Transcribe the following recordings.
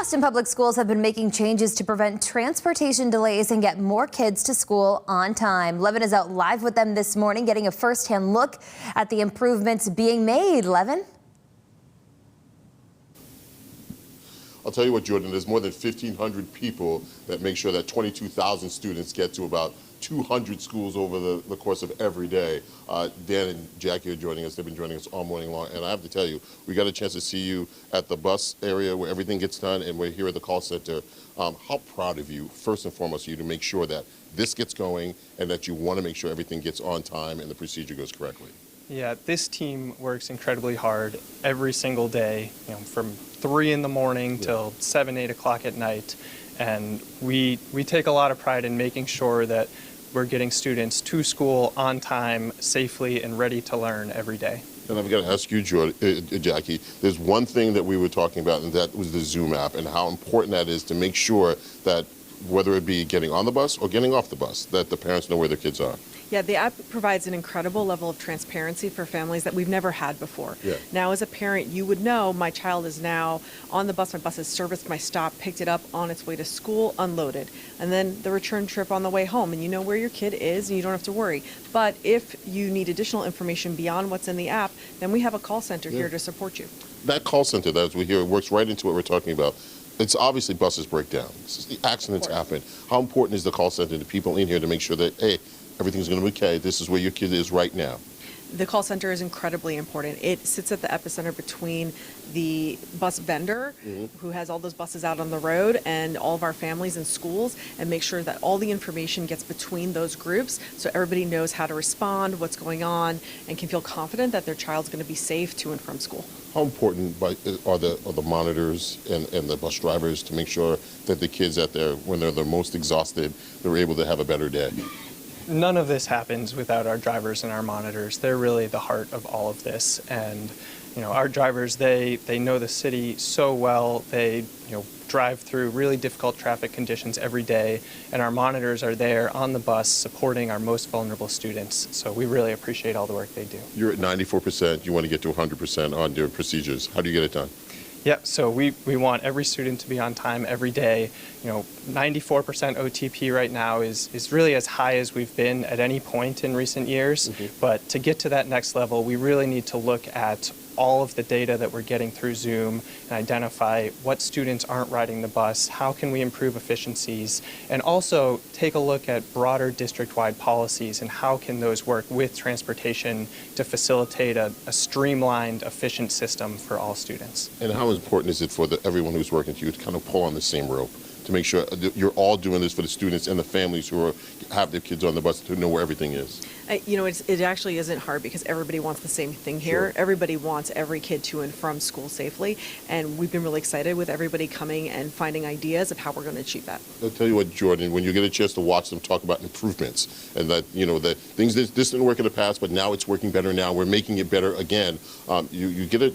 Boston Public Schools have been making changes to prevent transportation delays and get more kids to school on time. Levan is out live with them this morning, getting a first-hand look at the improvements being made. Levan? I'll tell you what, Jordan, there's more than 1,500 people that make sure that 22,000 students get to about 200 schools over the course of every day. Dan and Jackie are joining us. They've been joining us all morning long. And I have to tell you, we got a chance to see you at the bus area where everything gets done, and we're here at the call center. How proud of you, first and foremost, you to make sure that this gets going and that you want to make sure everything gets on time and the procedure goes correctly. Yeah, this team works incredibly hard every single day, from 3 in the morning till 7, 8 o'clock at night. And we take a lot of pride in making sure that we're getting students to school on time, safely, and ready to learn every day. And I've got to ask you, Jackie, there's one thing that we were talking about, and that was the Zoom app, and how important that is to make sure that whether it be getting on the bus or getting off the bus, that the parents know where their kids are. Yeah, the app provides an incredible level of transparency for families that we've never had before. Yeah. Now, as a parent, you would know my child is now on the bus, my bus has serviced my stop, picked it up on its way to school, unloaded, and then the return trip on the way home, and you know where your kid is and you don't have to worry. But if you need additional information beyond what's in the app, then we have a call center here to support you. That call center, as we hear, works right into what we're talking about. It's obviously buses break down. The accidents happen. How important is the call center to people in here to make sure that, hey, everything's going to be okay, this is where your kid is right now? The call center is incredibly important. It sits at the epicenter between the bus vendor, who has all those buses out on the road, and all of our families and schools, and make sure that all the information gets between those groups so everybody knows how to respond, what's going on, and can feel confident that their child's going to be safe to and from school. How important are the monitors and the bus drivers to make sure that the kids when they're the most exhausted, they're able to have a better day? None of this happens without our drivers and our monitors. They're really the heart of all of this. And our drivers, they know the city so well. They drive through really difficult traffic conditions every day, and our monitors are there on the bus supporting our most vulnerable students. So we really appreciate all the work they do. You're at 94%. You want to get to 100% on your procedures. How do you get it done? Yeah, so we want every student to be on time every day. 94% OTP right now is really as high as we've been at any point in recent years. But to get to that next level, we really need to look at all of the data that we're getting through Zoom and identify what students aren't riding the bus, how can we improve efficiencies, and also take a look at broader district-wide policies and how can those work with transportation to facilitate a streamlined, efficient system for all students. And how important is it for everyone who's working to you to kind of pull on the same rope to make sure you're all doing this for the students and the families who have their kids on the bus to know where everything is? It actually isn't hard because everybody wants the same thing here. Sure. Everybody wants every kid to and from school safely, and we've been really excited with everybody coming and finding ideas of how we're going to achieve that. I'll tell you what, Jordan, when you get a chance to watch them talk about improvements and that, that things this didn't work in the past, but now it's working better now, we're making it better again, you get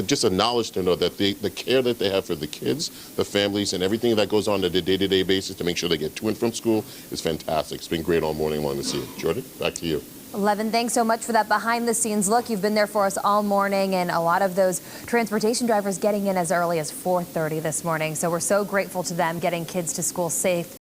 just a knowledge to know that the care that they have for the kids, the families, and everything that goes on a day-to-day basis to make sure they get to and from school is fantastic. It's been great all morning long to see it. Jordan, back to you. Levan, thanks so much for that behind-the-scenes look. You've been there for us all morning, and a lot of those transportation drivers getting in as early as 4:30 this morning. So we're so grateful to them getting kids to school safe.